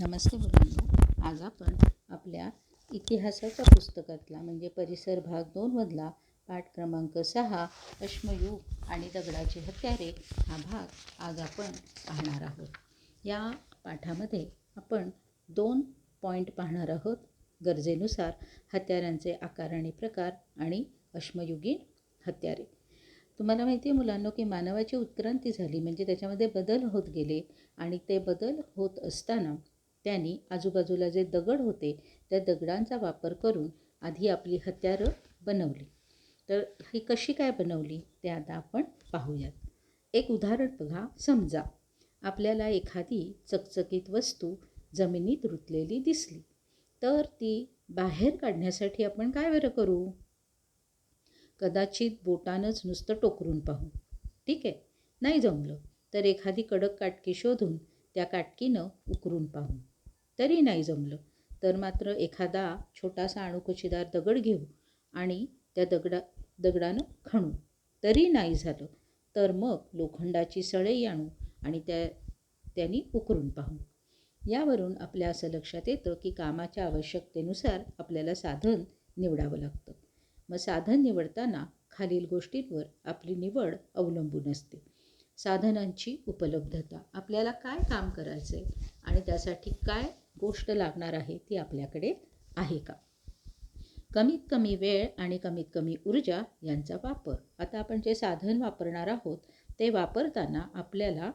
नमस्ते मुलांनो, आज आपण आपल्या इतिहासाच्या पुस्तकातला म्हणजे परिसर भाग 2 मधला पाठ क्रमांक 6 अश्मयुग आणि दगडाची हत्यारे हा भाग आज आपण पाहणार आहोत. या पाठामध्ये आपण 2 पॉईंट पाहणार आहोत. गरजेनुसार हत्यारांचे आकार आणि प्रकार आणि अश्मयुगीन हत्यारे. तुम्हाला माहिती आहे मुलांनो की मानवाची उत्क्रांती झाली म्हणजे त्याच्यामध्ये बदल होत गेले आणि ते बदल होत असताना त्यांनी आजूबाजूला जे दगड होते त्या दगडांचा वापर करून आधी आपली हत्यारं बनवली. तर ही कशी काय बनवली ते आता आपण पाहूयात. एक उदाहरण बघा. समजा आपल्याला एखादी चकचकीत वस्तू जमिनीत रुतलेली दिसली तर ती बाहेर काढण्यासाठी आपण काय बरं करू? कदाचित बोटानंच नुसतं टोकरून पाहू. ठीक आहे. नाही जमलं तर एखादी कडक काटकी शोधून त्या काटकीनं उकरून पाहू. तरी नाही जमलं तर मात्र एखादा छोटासा अणुकुचीदार दगड घेऊ आणि त्या दगडानं खणू. तरी नाही झालं तर मग लोखंडाची सळई आणू आणि त्यांनी उकरून पाहू. यावरून आपल्या असं लक्षात येतं की कामाच्या आवश्यकतेनुसार आपल्याला साधन निवडावं लागतं. मग साधन निवडताना खालील गोष्टींवर आपली निवड अवलंबून असते. साधनांची उपलब्धता, आपल्याला काय काम करायचं आहे आणि त्यासाठी काय गोष्ट लागणार आहे ती आपल्याकडे आहे का. कमीत कमी वेळ आणि कमीत कमी ऊर्जा यांचा वापर. आता आपण जे साधन वापरणार आहोत ते वापरताना आपल्याला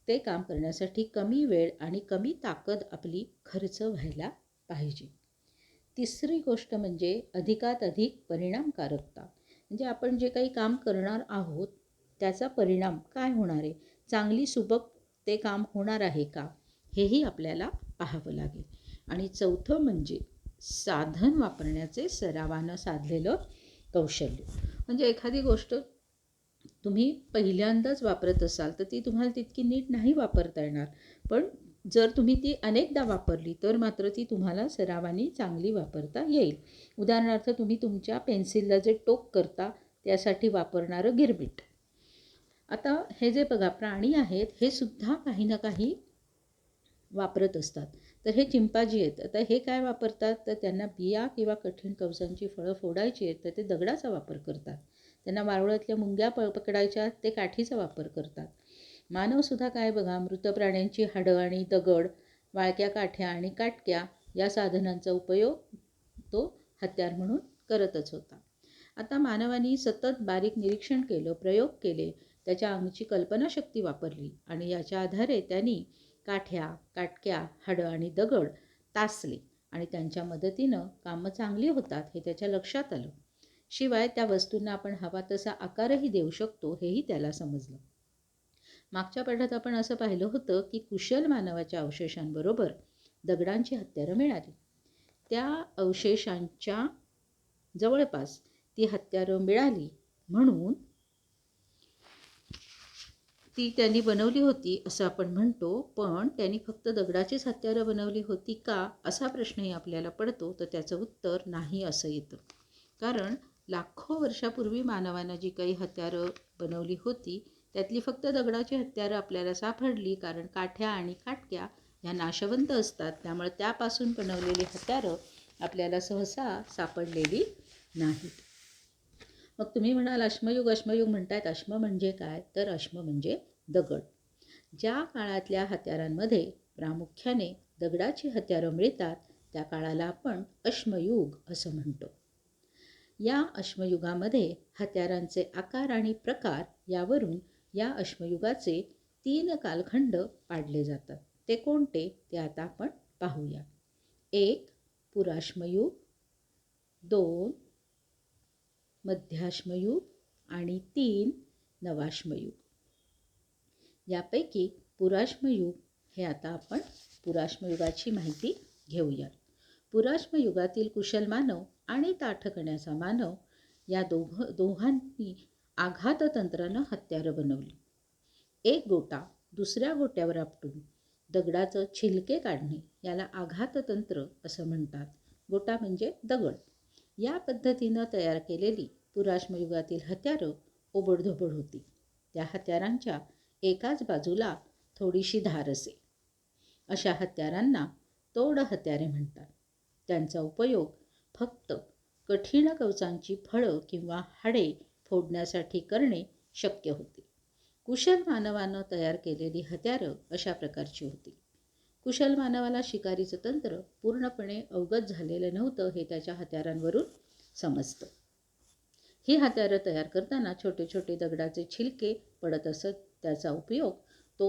ते काम करण्यासाठी कमी वेळ आणि कमी ताकद आपली खर्च व्हायला पाहिजे. तिसरी गोष्ट म्हणजे अधिकात अधिक परिणामकारकता. म्हणजे आपण जे काही काम करणार आहोत त्याचा परिणाम काय होणार आहे, चांगली सुबक ते काम होणार आहे का, हेही आपल्याला पाहावं लागेल. आणि चौथं म्हणजे साधन वापरण्याचे सरावानं साधलेलं कौशल्य. म्हणजे एखादी गोष्ट तुम्ही पहिल्यांदाच वापरत असाल तर ती तुम्हाला तितकी नीट नाही वापरता येणार, पण जर तुम्ही ती अनेकदा वापरली तर मात्र ती तुम्हाला सरावाने चांगली वापरता येईल. उदाहरणार्थ तुम्ही तुमच्या पेन्सिलला जे टोक करता त्यासाठी वापरणारं गिरबिट. आता हे जे बघा प्राणी आहेत हे सुद्धा काही ना काही वापरत असतात. तर हे चिंपांझी आहेत. आता हे काय वापरतात तर त्यांना बिया किंवा कठीण कवचांची फळं फोडायची आहेत तर ते दगडाचा वापर करतात. त्यांना वारुळातल्या मुंग्या पकडायच्या ते काठीचा वापर करतात. मानवसुद्धा काय बघा, मृत प्राण्यांची हाडं आणि दगड, वाळक्या काठ्या आणि काटक्या या साधनांचा उपयोग तो हत्यार म्हणून करतच होता. आता मानवाने सतत बारीक निरीक्षण केलं, प्रयोग केले, त्याच्या अंगची कल्पनाशक्ती वापरली आणि याच्या आधारे त्यांनी काठ्या, काटक्या, हाडं आणि दगड तासले आणि त्यांच्या मदतीनं कामं चांगली होतात हे त्याच्या लक्षात आलं. शिवाय त्या वस्तूंना आपण हवा तसा आकारही देऊ शकतो हेही त्याला समजलं. मागच्या पाठात आपण असं पाहिलं होतं की कुशल मानवाच्या अवशेषांबरोबर दगडांची हत्यारं मिळाली. त्या अवशेषांच्या जवळपास ती हत्यारं मिळाली म्हणून ती त्यांनी बनवली होती असं आपण म्हणतो, पण त्यांनी फक्त दगडाचीच हत्यारं बनवली होती का असा प्रश्नही आपल्याला पडतो. तर त्याचं उत्तर नाही असं येतं. कारण लाखो वर्षापूर्वी मानवानं जी काही हत्यारं बनवली होती त्यातली फक्त दगडाची हत्यारं आपल्याला सापडली. कारण काठ्या आणि काटक्या ह्या नाशवंत असतात, त्यामुळे त्यापासून बनवलेली हत्यारं आपल्याला सहसा सापडलेली नाहीत. मग तुम्ही म्हणाल अश्मयुग म्हणतायत. अश्म म्हणजे काय तर अश्म म्हणजे दगड. ज्या काळातल्या हत्यारांमध्ये प्रामुख्याने दगडाची हत्यारं मिळतात त्या काळाला आपण अश्मयुग असं म्हणतो. या अश्मयुगामध्ये हत्यारांचे आकार आणि प्रकार यावरून या अश्मयुगाचे 3 कालखंड पाडले जातात. ते कोणते ते आता आपण पाहूया. 1 पुराश्मयुग, 2 मध्याश्मयुग आणि 3 नवाश्मयुग. यापैकी पुराश्मयुग हे आता आपण पुराश्मयुगाची माहिती घेऊया. पुराश्मयुगातील कुशल मानव आणि ताठकण्याचा मानव या दोघांनी आघाततंत्रानं हत्यारं बनवली. एक गोटा दुसऱ्या गोट्यावर आपटून दगडाचं छिलके काढणे याला आघाततंत्र असं म्हणतात. गोटा म्हणजे दगड. या पद्धतीनं तयार केलेली पुराश्मयुगातील हत्यारं ओबडधोबड होती. त्या हत्यारांच्या एकाच बाजूला थोडीशी धार असे. अशा हत्यारांना तोड हत्यारे म्हणतात. त्यांचा उपयोग फक्त कठीण कवचांची फळं किंवा हाडे फोडण्यासाठी करणे शक्य होते. कुशल मानवानं तयार केलेली हत्यारं अशा प्रकारची होती. कुशल मानवाला शिकारीचं तंत्र पूर्णपणे अवगत झालेलं नव्हतं हे त्याच्या हत्यारांवरून समजतं. ही हत्यारं तयार करताना छोटे छोटे दगडाचे छिलके पडत असत. त्याचा उपयोग तो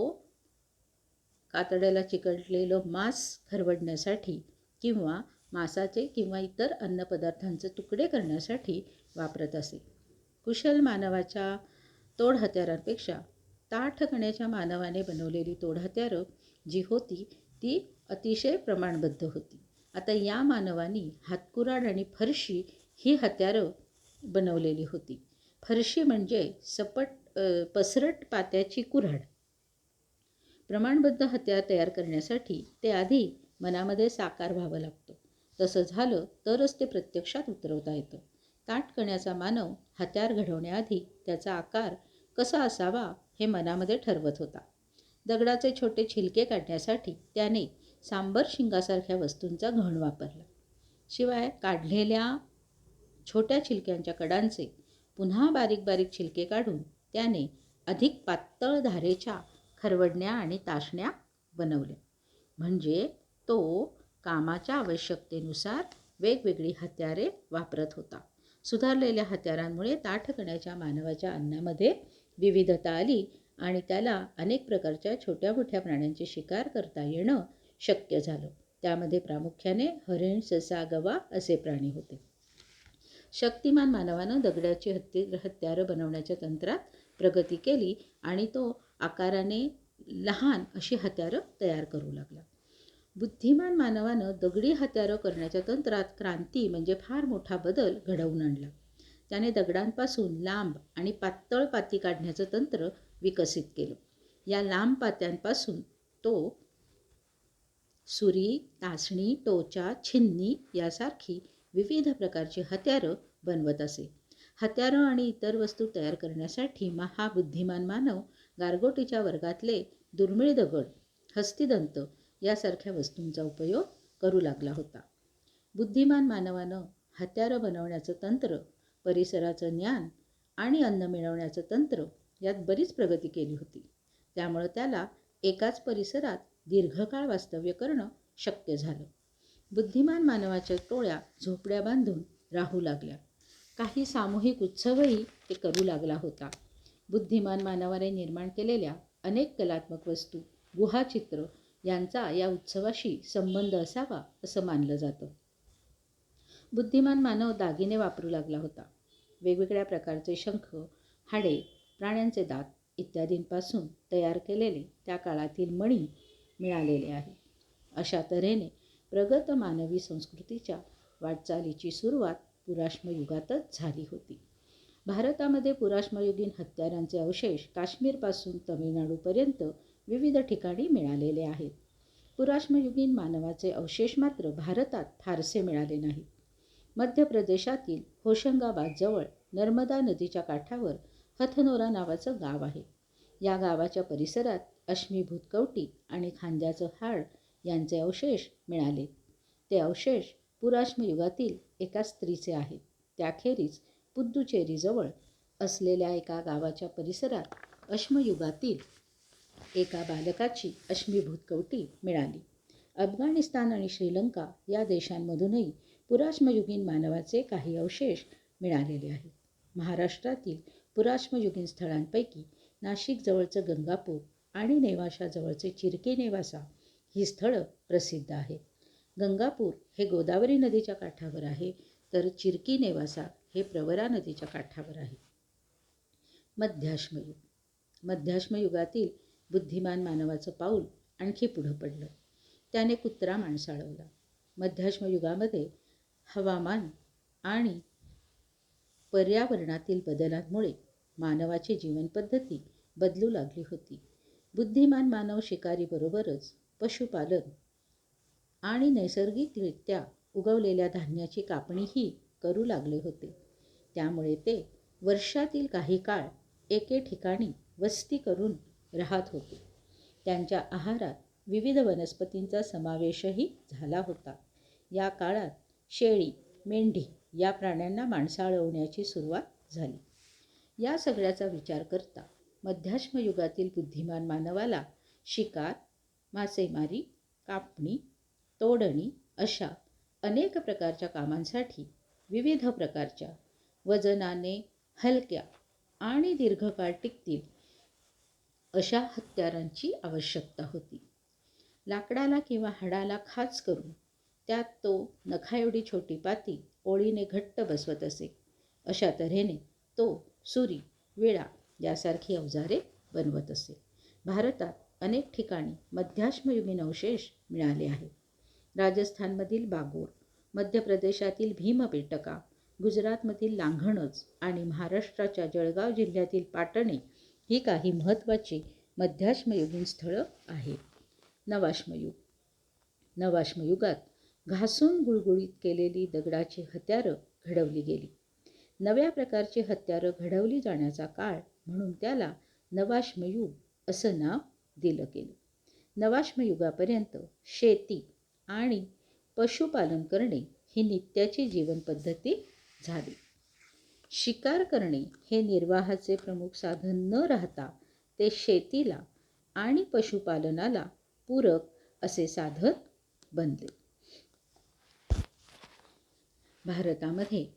कातड्याला चिकटलेलं मांस खरवडण्यासाठी किंवा मांसाचे किंवा इतर अन्नपदार्थांचे तुकडे करण्यासाठी वापरत असे. कुशल मानवाच्या तोड हत्यारांपेक्षा ताठकण्याच्या मानवाने बनवलेली तोड हत्यारं जी होती ती अतिशय प्रमाणबद्ध होती. आता या मानवानी हातकुराड आणि फरशी ही हत्यारं बनवलेली होती. फरशी म्हणजे पसरट पात्याची कुऱ्हाड. प्रमाणबद्ध हत्यार तयार करण्यासाठी ते आधी मनामध्ये साकार व्हावं लागतं. तसं झालं तरच ते प्रत्यक्षात उतरवता येतं. ताठकण्याचा मानव हत्यार घडवण्याआधी त्याचा आकार कसा असावा हे मनामध्ये ठरवत होता. दगडाचे छोटे छिलके काढण्यासाठी त्याने सांबर शिंगासारख्या वस्तूंचा घण वापरला. शिवाय काढलेल्या छोट्या छिलक्यांच्या कडांचे पुन्हा बारीक बारीक छिलके काढून त्याने अधिक पातळ धारेच्या खरवडण्या आणि तासण्या बनवल्या. म्हणजे तो कामाच्या आवश्यकतेनुसार वेगवेगळी हत्यारे वापरत होता. सुधारलेल्या हत्यारांमुळे ताठकण्याच्या मानवाच्या अन्नामध्ये विविधता आली आणि त्याला अनेक प्रकारच्या छोट्या मोठ्या प्राण्यांची शिकार करता येणं शक्य झालं. त्यामध्ये प्रामुख्याने हरिण, ससा, गवा असे प्राणी होते. शक्तिमान मानवानं दगडाची हत्यारं बनवण्याच्या तंत्रात प्रगती केली आणि तो आकाराने लहान अशी हत्यारं तयार करू लागला. बुद्धिमान मानवानं दगडी हत्यारं करण्याच्या तंत्रात क्रांती म्हणजे फार मोठा बदल घडवून आणला. त्याने दगडांपासून लांब आणि पातळ पाती काढण्याचं तंत्र विकसित केलं. या लांब पात्यांपासून तो सुरी, तासणी, टोचा, छिन्नी यासारखी विविध प्रकारची हत्यारं बनवत असे. हत्यारं आणि इतर वस्तू तयार करण्यासाठी हा बुद्धिमान मानव गारगोटीच्या वर्गातले दुर्मिळ दगड, हस्तिदंत यासारख्या वस्तूंचा उपयोग करू लागला होता. बुद्धिमान मानवानं हत्यारं बनवण्याचं तंत्र, परिसराचं ज्ञान आणि अन्न मिळवण्याचं तंत्र यात बरीच प्रगती केली होती. त्यामुळं त्याला एकाच परिसरात दीर्घकाळ वास्तव्य करणं शक्य झालं. बुद्धिमान मानवाच्या टोळ्या झोपड्या बांधून राहू लागल्या. काही सामूहिक उत्सवही ते करू लागला होता. बुद्धिमान मानवाने निर्माण केलेल्या अनेक कलात्मक वस्तू, गुहाचित्र यांचा या उत्सवाशी संबंध असावा असं मानलं जातं. बुद्धिमान मानव दागिने वापरू लागला होता. वेगवेगळ्या प्रकारचे शंख, हाडे, प्राण्यांचे दात इत्यादींपासून तयार केलेले त्या काळातील मणी मिळालेले आहेत. अशा तऱ्हेने प्रगत मानवी संस्कृतीच्या वाटचालीची सुरुवात पुराश्म युगातच झाली होती. भारतामध्ये पुराश्मयुगीन हत्यारांचे अवशेष काश्मीरपासून तमिळनाडूपर्यंत विविध ठिकाणी मिळालेले आहेत. पुराश्मयुगीन मानवाचे अवशेष मात्र भारतात फारसे मिळाले नाहीत. मध्य प्रदेशातील होशंगाबादजवळ नर्मदा नदीच्या काठावर हथनोरा नावाचं गाव आहे. या गावाच्या परिसरात अश्मीभूत कवटी आणि खांद्याचं हाड यांचे अवशेष मिळाले. ते अवशेष पुराश्म युगातील एका स्त्रीचे आहेत. त्याखेरीज पुद्दुचेरीजवळ असलेल्या एका गावाच्या परिसरात अश्मयुगातील एका बालकाची अश्मीभूत कवटी मिळाली. अफगाणिस्तान आणि श्रीलंका या देशांमधूनही पुराश्मयुगीन मानवाचे काही अवशेष मिळालेले आहेत. महाराष्ट्रातील पुराश्मयुगीन स्थळांपैकी नाशिक जवळचं गंगापूर आणि नेवाशाजवळचे चिरकी नेवासा ही स्थळं प्रसिद्ध आहेत. गंगापूर हे गोदावरी नदीच्या काठावर आहे, तर चिरकी नेवासा हे प्रवरा नदीच्या काठावर आहे. मध्याश्मयुग. मध्याश्मयुगातील बुद्धिमान मानवाचं पाऊल आणखी पुढं पडलं. त्याने कुत्रा माणसाळवला. मध्याश्मयुगामध्ये हवामान आणि पर्यावरणातील बदलांमुळे मानवाची जीवनपद्धती बदलू लागली होती. बुद्धिमान मानव शिकारीबरोबरच पशुपालन आणि नैसर्गिकरित्या उगवलेल्या धान्याची कापणीही करू लागले होते. त्यामुळे ते वर्षातील काही काळ एके ठिकाणी वस्ती करून राहत होते. त्यांच्या आहारात विविध वनस्पतींचा समावेशही झाला होता. या काळात शेळी, मेंढी या प्राण्यांना माणसाळवण्याची सुरुवात झाली. या सगळ्याचा विचार करता मध्याश्म युगातील बुद्धिमान मानवाला शिकार, मासेमारी, कापणी, तोडणी अशा अनेक प्रकारच्या कामांसाठी विविध प्रकारच्या वजनाने हलक्या आणि दीर्घकाळ टिकतील अशा हत्यारांची आवश्यकता होती. लाकडाला किंवा हाडाला खाच करून त्यात तो नखाएवढी छोटी पाती ओळीने घट्ट बसवत असे. अशा तऱ्हेने तो सुरी, विळा यासारखी अवजारे बनवत असे. भारतात अनेक ठिकाणी मध्याश्मयुगीन अवशेष मिळाले आहेत. राजस्थानमधील बागोर, मध्य प्रदेशातील भीमबेटका, गुजरातमधील लांघणज आणि महाराष्ट्राच्या जळगाव जिल्ह्यातील पाटणे ही काही महत्त्वाची मध्याश्मयुगीन स्थळं आहेत. नवाश्मयुग. नवाश्मयुगात घासून गुळगुळीत केलेली दगडाची हत्यारं घडवली गेली. नव्या प्रकारची हत्यारं घडवली जाण्याचा काळ म्हणून त्याला नवाश्मयुग असं नाव दिलं गेलं. नवाश्मयुगापर्यंत शेती आणि पशुपालन करणे ही नित्याची जीवनपद्धती झाली. शिकार करणे हे निर्वाहाचे प्रमुख साधन न राहता ते शेतीला आणि पशुपालनाला पूरक असे साधन बनले. भारतामध्ये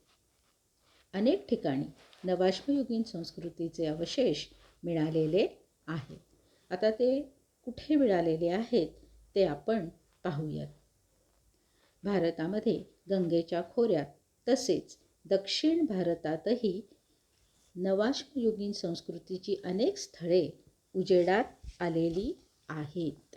अनेक ठिकाणी नवाश्मयुगीन संस्कृतीचे अवशेष मिळालेले आहेत. आता ते कुठे मिळालेले आहेत ते आपण पाहूयात. भारतामध्ये गंगेच्या खोऱ्यात तसेच दक्षिण भारतातही नवाश्मयुगीन संस्कृतीची अनेक स्थळे उजेडात आलेली आहेत.